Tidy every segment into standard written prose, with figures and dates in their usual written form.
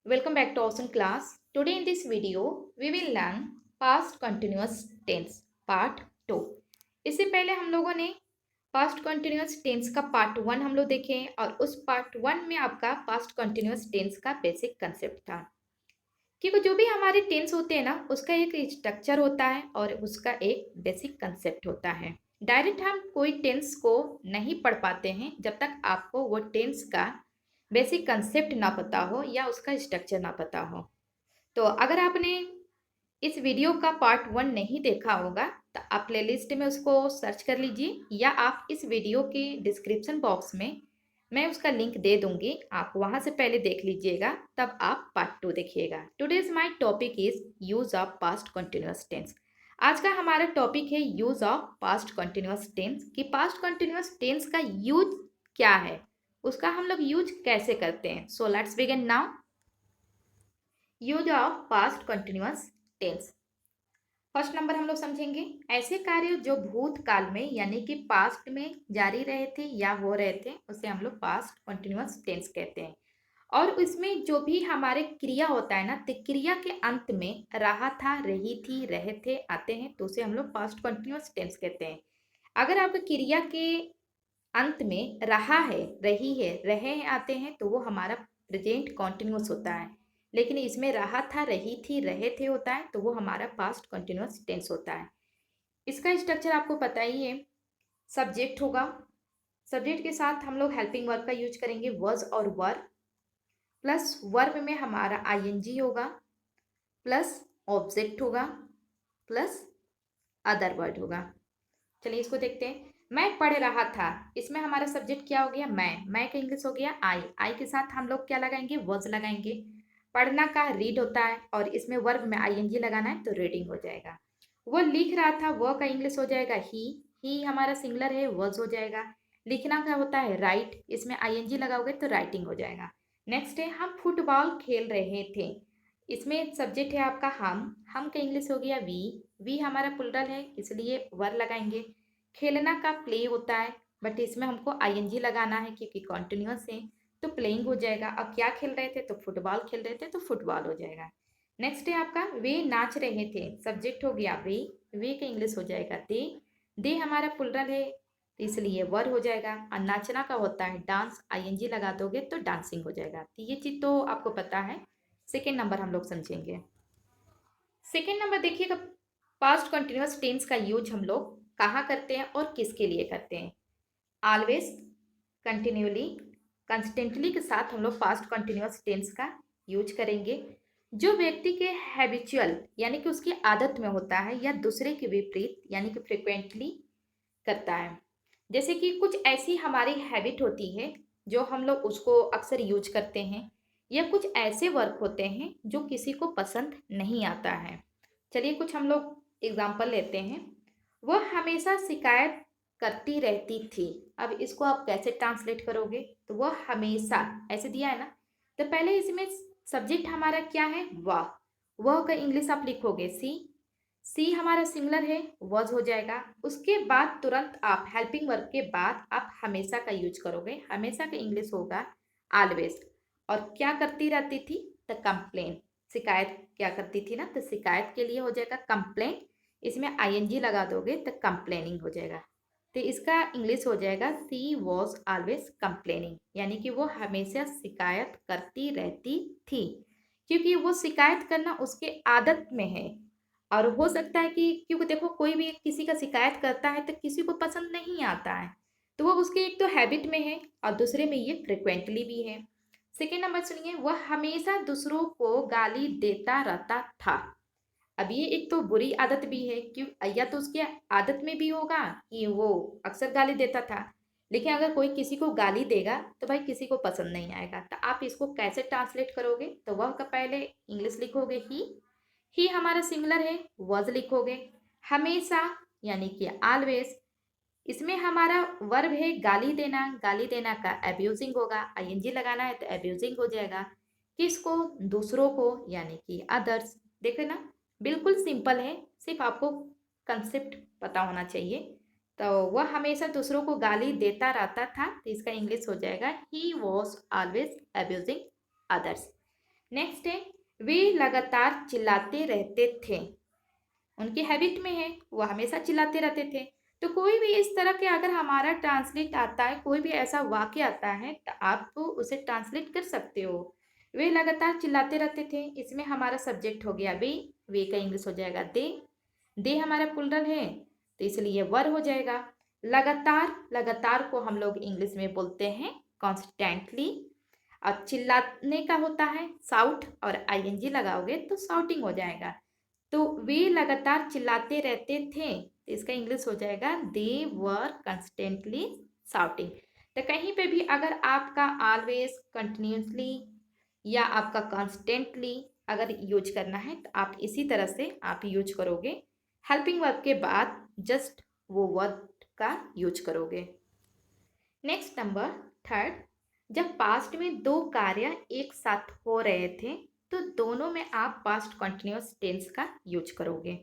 Welcome back to Awesome Class. Today in this video, we will learn past continuous tense part 2. इससे पहले हम लोगों ने past continuous tense का part 1 हम लोग देखे और उस part 1 में आपका past continuous tense का बेसिक कंसेप्ट था। क्योंकि जो भी हमारे टेंस होते हैं ना, उसका एक स्ट्रक्चर होता है और उसका एक बेसिक कंसेप्ट होता है। डायरेक्ट हम कोई टेंस को नहीं पढ़ पाते हैं जब तक आपको वो टेंस का बेसिक कंसेप्ट ना पता हो या उसका स्ट्रक्चर ना पता हो। तो अगर आपने इस वीडियो का पार्ट 1 नहीं देखा होगा तो आप प्लेलिस्ट में उसको सर्च कर लीजिए या आप इस वीडियो के डिस्क्रिप्शन बॉक्स में मैं उसका लिंक दे दूंगी, आप वहां से पहले देख लीजिएगा, तब आप पार्ट 2 देखिएगा। Today's my topic is use of past continuous tense. आज का हमारा टॉपिक है use of past continuous tense कि पास्ट कंटिन्यूअस टेंस का यूज क्या है, उसका हम लोग यूज कैसे करते हैं। So let's begin now. Use of past continuous tense. First number हम लोग समझेंगे ऐसे कार्य जो भूतकाल में यानी कि पास्ट में जारी रहे थे या हो रहे थे, उसे हम लोग पास्ट कंटिन्यूअस टेंस कहते हैं। और इसमें जो भी हमारे क्रिया होता है ना, तो क्रिया के अंत में रहा था, रही थी, रहे थे आते हैं, तो उसे हम लोग पास्ट कंटिन्यूअस टेंस कहते हैं। अगर आपके क्रिया के अंत में रहा है, रही है, रहे हैं आते हैं, तो वो हमारा प्रेजेंट कॉन्टिन्यूस होता है। लेकिन इसमें रहा था, रही थी, रहे थे होता है, तो वो हमारा पास्ट कॉन्टिन्यूस टेंस होता है। इसका स्ट्रक्चर आपको पता ही है। सब्जेक्ट होगा, सब्जेक्ट के साथ हम लोग हेल्पिंग वर्ब का यूज करेंगे, वॉज और वर, प्लस वर्ब में हमारा आईएनजी होगा, प्लस ऑब्जेक्ट होगा, प्लस अदर वर्ड होगा। चलिए इसको देखते हैं। मैं पढ़ रहा था, इसमें हमारा सब्जेक्ट क्या हो गया, मैं का इंग्लिश हो गया आई के साथ हम लोग क्या लगाएंगे, वॉज लगाएंगे। पढ़ना का रीड होता है और इसमें वर्ब में आईएनजी लगाना है तो रीडिंग हो जाएगा। वो लिख रहा था, वो का इंग्लिश हो जाएगा ही हमारा सिंगुलर है, वॉज हो जाएगा। लिखना का होता है राइट, इसमें आईएनजी लगाओगे तो राइटिंग हो जाएगा। नेक्स्ट है हम फुटबॉल खेल रहे थे, इसमें सब्जेक्ट है आपका हम का इंग्लिश हो गया वी हमारा प्लूरल है इसलिए वर लगाएंगे। खेलना का प्ले होता है, बट इसमें हमको आईएनजी लगाना है क्योंकि कॉन्टिन्यूअस है, तो प्लेइंग हो जाएगा। अब क्या खेल रहे थे, तो फुटबॉल खेल रहे थे, तो फुटबॉल हो जाएगा। नेक्स्ट है आपका वे नाच रहे थे, सब्जेक्ट हो गया वे का इंग्लिश हो जाएगा दे हमारा प्लूरल है तो इसलिए वर हो जाएगा। और नाचना का होता है डांस, आईएनजी लगा दोगे तो डांसिंग हो जाएगा। तो ये चीज़ तो आपको पता है। सेकेंड नंबर हम लोग समझेंगे। सेकेंड नंबर देखिएगा, पास्ट कंटिन्यूअस टेंस का यूज हम लोग कहाँ करते हैं और किसके लिए करते हैं। ऑलवेज, कंटिन्यूली, कंस्टेंटली के साथ हम लोग पास्ट कंटिन्यूअस टेंस का यूज करेंगे। जो व्यक्ति के हैबिचुअल यानी कि उसकी आदत में होता है या दूसरे के विपरीत यानी कि फ्रिक्वेंटली करता है। जैसे कि कुछ ऐसी हमारी हैबिट होती है जो हम लोग उसको अक्सर यूज करते हैं, या कुछ ऐसे वर्क होते हैं जो किसी को पसंद नहीं आता है। चलिए कुछ हम लोग एग्जाम्पल लेते हैं। वह हमेशा शिकायत करती रहती थी। अब इसको आप कैसे ट्रांसलेट करोगे, तो वह हमेशा ऐसे दिया है ना, तो पहले इसमें सब्जेक्ट हमारा क्या है, वह का इंग्लिश आप लिखोगे सी हमारा सिंगुलर है, वॉज हो जाएगा। उसके बाद तुरंत आप हेल्पिंग वर्ब के बाद आप हमेशा का यूज करोगे, हमेशा का इंग्लिश होगा ऑलवेज। और क्या करती रहती थी, द कंप्लेन, शिकायत क्या करती थी ना, तो शिकायत के लिए हो जाएगा कंप्लेन, इसमें आईएनजी लगा दोगे तो कंप्लेनिंग हो जाएगा। तो इसका इंग्लिश हो जाएगा सी वॉज ऑलवेज कंप्लेनिंग, यानी कि वो हमेशा शिकायत करती रहती थी, क्योंकि वो शिकायत करना उसके आदत में है। और हो सकता है कि क्योंकि देखो कोई भी किसी का शिकायत करता है तो किसी को पसंद नहीं आता है, तो वो उसके एक तो हैबिट में है और दूसरे में ये फ्रिक्वेंटली भी है। सेकेंड नंबर सुनिए, वह हमेशा दूसरों को गाली देता रहता था। अब ये एक तो बुरी आदत भी है, क्यों, या तो उसकी आदत में भी होगा कि वो अक्सर गाली देता था, लेकिन अगर कोई किसी को गाली देगा तो भाई किसी को पसंद नहीं आएगा। तो आप इसको कैसे ट्रांसलेट करोगे, तो वह का पहले इंग्लिश लिखोगे ही हमारा सिंगुलर है, वॉज लिखोगे। हमेशा यानी कि ऑलवेज, इसमें हमारा वर्ब है गाली देना, गाली देना का अब्यूजिंग होगा, आईएनजी लगाना है तो अब्यूजिंग हो जाएगा। किसको, दूसरों को यानी कि अदर्स। देखे ना, बिल्कुल सिंपल है, सिर्फ आपको कंसेप्ट पता होना चाहिए। तो वह हमेशा दूसरों को गाली देता रहता था, तो इसका इंग्लिश हो जाएगा he was always abusing others. Next है वे लगातार चिल्लाते रहते थे। उनकी हैबिट में है, वो हमेशा चिल्लाते रहते थे। तो कोई भी इस तरह के अगर हमारा ट्रांसलेट आता है, कोई भी ऐसा वाक्य आता है तो आप उसे ट्रांसलेट कर सकते हो। वे लगातार चिल्लाते रहते थे, इसमें हमारा सब्जेक्ट हो गया वे का इंग्लिश हो जाएगा दे हमारा प्लूरल है तो इसलिए वर हो जाएगा। लगातार, लगातार को हम लोग इंग्लिश में बोलते हैं कॉन्स्टेंटली। और चिल्लाने का होता है साउट, और आईएनजी लगाओगे तो साउटिंग हो जाएगा। तो वे लगातार चिल्लाते रहते थे तो इसका इंग्लिश हो जाएगा दे वर कंस्टेंटली साउटिंग। तो कहीं पे भी अगर आपका ऑलवेज, कंटिन्यूसली या आपका कॉन्स्टेंटली अगर यूज करना है तो आप इसी तरह से आप यूज करोगे। हेल्पिंग वर्ब के बाद जस्ट वो वर्ड का यूज करोगे। नेक्स्ट नंबर थर्ड, जब पास्ट में दो कार्य एक साथ हो रहे थे तो दोनों में आप पास्ट कंटिन्यूअस टेंस का यूज करोगे।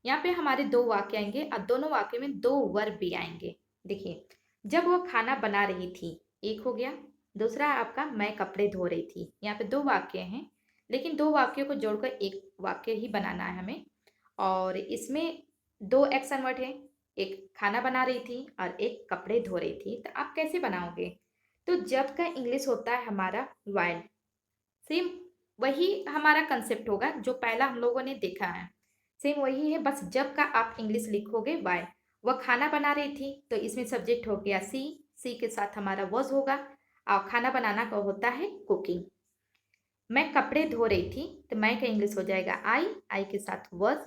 यहाँ पे हमारे दो वाक्य आएंगे और दोनों वाक्य में दो वर्ब भी आएंगे। देखिए, जब वो खाना बना रही थी, एक हो गया। दूसरा आपका मैं कपड़े धो रही थी। यहाँ पे दो वाक्य हैं, लेकिन दो वाक्यों को जोड़कर एक वाक्य ही बनाना है हमें। और इसमें दो एक्शन वर्ड है, एक खाना बना रही थी और एक कपड़े धो रही थी। तो आप कैसे बनाओगे? तो जब का इंग्लिश होता है हमारा वाइल। सेम वही हमारा कंसेप्ट होगा जो पहला हम लोगों ने देखा है, सेम वही है, बस जब का आप इंग्लिश लिखोगे वाई। वह खाना बना रही थी तो इसमें सब्जेक्ट हो गया सी के साथ हमारा वॉज होगा। और खाना बनाना का होता है कुकिंग। मैं कपड़े धो रही थी तो मैं का इंग्लिश हो जाएगा आई के साथ वॉज।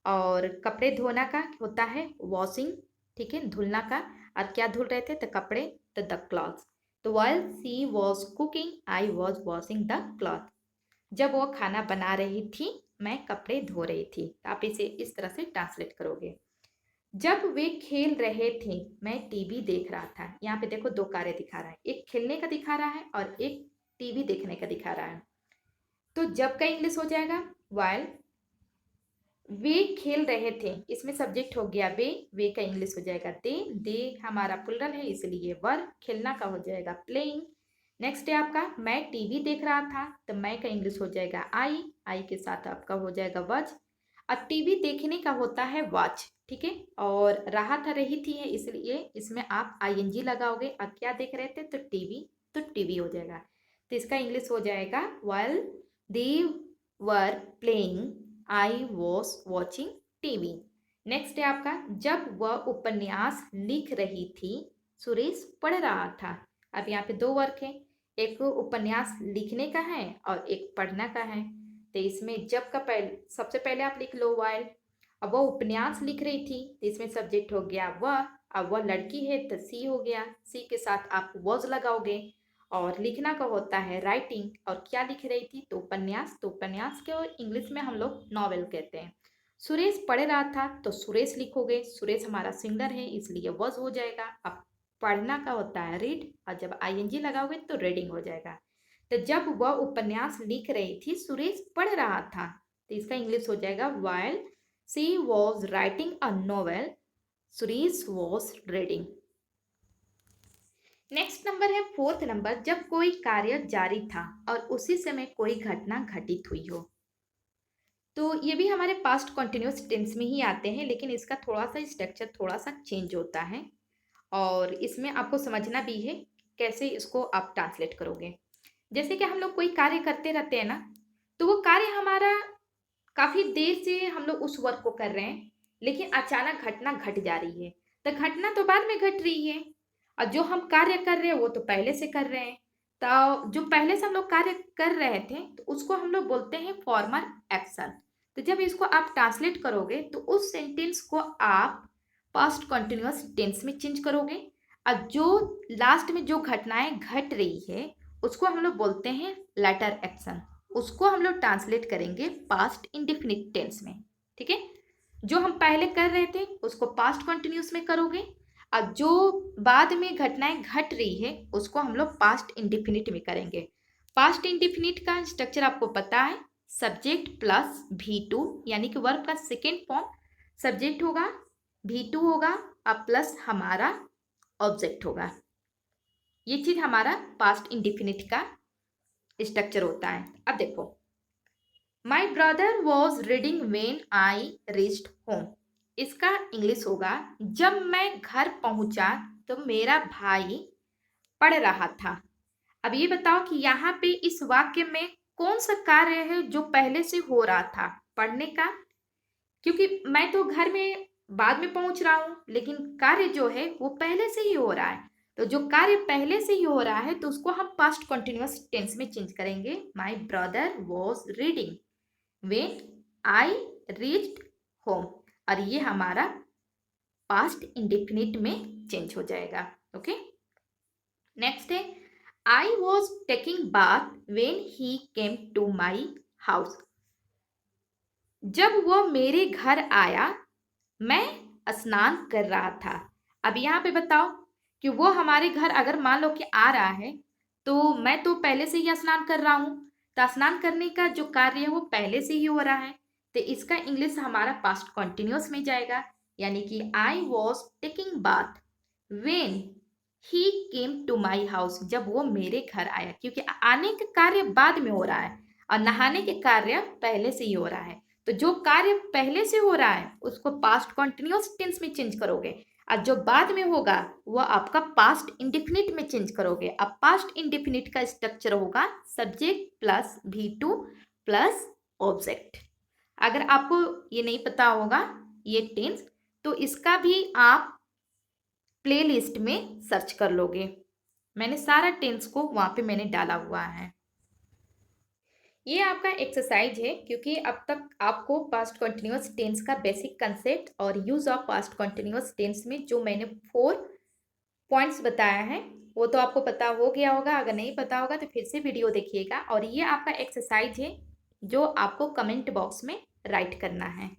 और कपड़े धोना का होता है वॉशिंग, ठीक है, धुलना का। और क्या धुल रहे थे? तो कपड़े, तो द क्लॉथ्स। तो while she was cooking I was washing the cloth. जब वो खाना बना रही थी मैं कपड़े धो रही थी। आप इसे इस तरह से ट्रांसलेट करोगे। जब वे खेल रहे थे मैं टीवी देख रहा था। यहाँ पे देखो दो कार्य दिखा रहा है, एक खेलने का दिखा रहा है और एक टीवी देखने का दिखा रहा है। तो जब का इंग्लिश हो जाएगा वाइल वे खेल रहे थे, इसमें सब्जेक्ट हो गया वे का इंग्लिश हो जाएगा दे हमारा प्लूरल है इसलिए वर। खेलना का हो जाएगा प्लेइंग। नेक्स्ट है आपका मैं टीवी देख रहा था तो मैं का इंग्लिश हो जाएगा आई के साथ आपका हो जाएगा वॉच। और टीवी देखने का होता है वॉच, ठीक है। और रहा था रही थी है इसलिए इसमें आप आईएनजी लगाओगे। और क्या देख रहे थे? तो टीवी हो जाएगा। तो इसका इंग्लिश हो जाएगा while they were playing I was watching TV. Next है आपका जब वह उपन्यास लिख रही थी सुरेश पढ़ रहा था। अब यहाँ पे दो वर्क है, एक उपन्यास लिखने का है और एक पढ़ना का है। तो इसमें जब का सबसे पहले आप लिख लो वाइल। अब वह उपन्यास लिख रही थी तो इसमें सब्जेक्ट हो गया वह। अब वह लड़की है तो सी हो गया, सी के साथ आप वॉज लगाओगे। और लिखना का होता है राइटिंग। और क्या लिख रही थी? तो उपन्यास। तो उपन्यास के इंग्लिश में हम लोग नॉवेल कहते हैं। सुरेश पढ़ रहा था तो सुरेश लिखोगे, सुरेश हमारा सिंगलर है इसलिए वॉज हो जाएगा। अब पढ़ना का होता है रीड, और जब आईएनजी लगाओगे तो रीडिंग हो जाएगा। तो जब वह उपन्यास लिख रही थी सुरेश पढ़ रहा था तो इसका इंग्लिश हो जाएगा while she was writing a novel Suresh was reading। Next number है फोर्थ नंबर, जब कोई कार्य जारी था और उसी समय कोई घटना घटित हुई हो। तो ये भी हमारे पास्ट कंटिन्यूअस टेंस में ही आते हैं, लेकिन इसका थोड़ा सा स्ट्रक्चर थोड़ा सा चेंज होता है और इसमें आपको समझना भी है कैसे इसको आप ट्रांसलेट करोगे। जैसे कि हम लोग कोई कार्य करते रहते हैं ना, तो वो कार्य हमारा काफ़ी देर से हम लोग उस वर्क को कर रहे हैं, लेकिन अचानक घटना घट जा रही है। तो घटना तो बाद में घट रही है और जो हम कार्य कर रहे हैं वो तो पहले से कर रहे हैं। तो जो पहले से हम लोग कार्य कर रहे थे तो उसको हम लोग बोलते हैं फॉर्मर एक्शन। तो जब इसको आप ट्रांसलेट करोगे तो उस सेंटेंस को आप पास्ट कंटिन्यूअस टेंस में चेंज करोगे। और जो लास्ट में जो घटनाएं घट रही है उसको हम लोग बोलते हैं लेटर एक्शन। उसको हम लोग ट्रांसलेट करेंगे पास्ट इंडेफिनिट टेंस में, ठीक है। जो हम पहले कर रहे थे उसको पास्ट कंटिन्यूअस में करोगे, अब जो बाद में घटनाएं घट रही है उसको हम लोग पास्ट इंडेफिनिट में करेंगे। पास्ट इंडेफिनिट का स्ट्रक्चर आपको पता है, सब्जेक्ट प्लस V2 यानी कि वर्ब का सेकेंड फॉर्म सब्जेक्ट होगा, V2 होगा और प्लस हमारा ऑब्जेक्ट होगा। ये चीज हमारा पास्ट इंडेफिनिट का स्ट्रक्चर होता है। अब देखो, my brother was reading when I reached home. इसका इंग्लिश होगा, जब मैं घर पहुंचा तो मेरा भाई पढ़ रहा था। अब ये बताओ कि यहाँ पे इस वाक्य में कौन सा कार्य है जो पहले से हो रहा था, पढ़ने का? क्योंकि मैं तो घर में बाद में पहुंच रहा हूं, लेकिन कार्य जो है वो पहले से ही हो रहा है। तो जो कार्य पहले से ही हो रहा है तो उसको हम पास्ट कंटिन्यूअस टेंस में चेंज करेंगे। My brother was reading when I reached home, और ये हमारा पास्ट इंडेफिनिट में चेंज हो जाएगा। ओके, नेक्स्ट है, I was taking bath when he came to my house. जब वो मेरे घर आया मैं स्नान कर रहा था। अब यहाँ पे बताओ कि वो हमारे घर अगर मान लो कि आ रहा है तो मैं तो पहले से ही स्नान कर रहा हूँ, तो स्नान करने का जो कार्य है वो पहले से ही हो रहा है, तो इसका इंग्लिश हमारा पास्ट कंटिन्यूअस में जाएगा। यानी कि I was taking bath when he came to my house, जब वो मेरे घर आया, क्योंकि आने का कार्य बाद में हो रहा है और नहाने के कार्य पहले से ही हो रहा है। तो जो कार्य पहले से हो रहा है उसको पास्ट कंटिन्यूअस टेंस में चेंज करोगे, और जो बाद में होगा वो आपका पास्ट इंडेफिनिट में चेंज करोगे। अब पास्ट इंडेफिनिट का स्ट्रक्चर होगा subject plus V2 plus object. अगर आपको ये नहीं पता होगा ये टेंस, तो इसका भी आप प्लेलिस्ट में सर्च कर लोगे। मैंने सारा टेंस को वहाँ पे मैंने डाला हुआ है। ये आपका एक्सरसाइज है, क्योंकि अब तक आपको पास्ट कंटिन्यूअस टेंस का बेसिक कंसेप्ट और use of past continuous tense में जो मैंने 4 पॉइंट्स बताया है वो तो आपको पता हो गया होगा। अगर नहीं पता होगा तो फिर से वीडियो देखिएगा, और ये आपका एक्सरसाइज है जो आपको कमेंट बॉक्स में राइट करना है।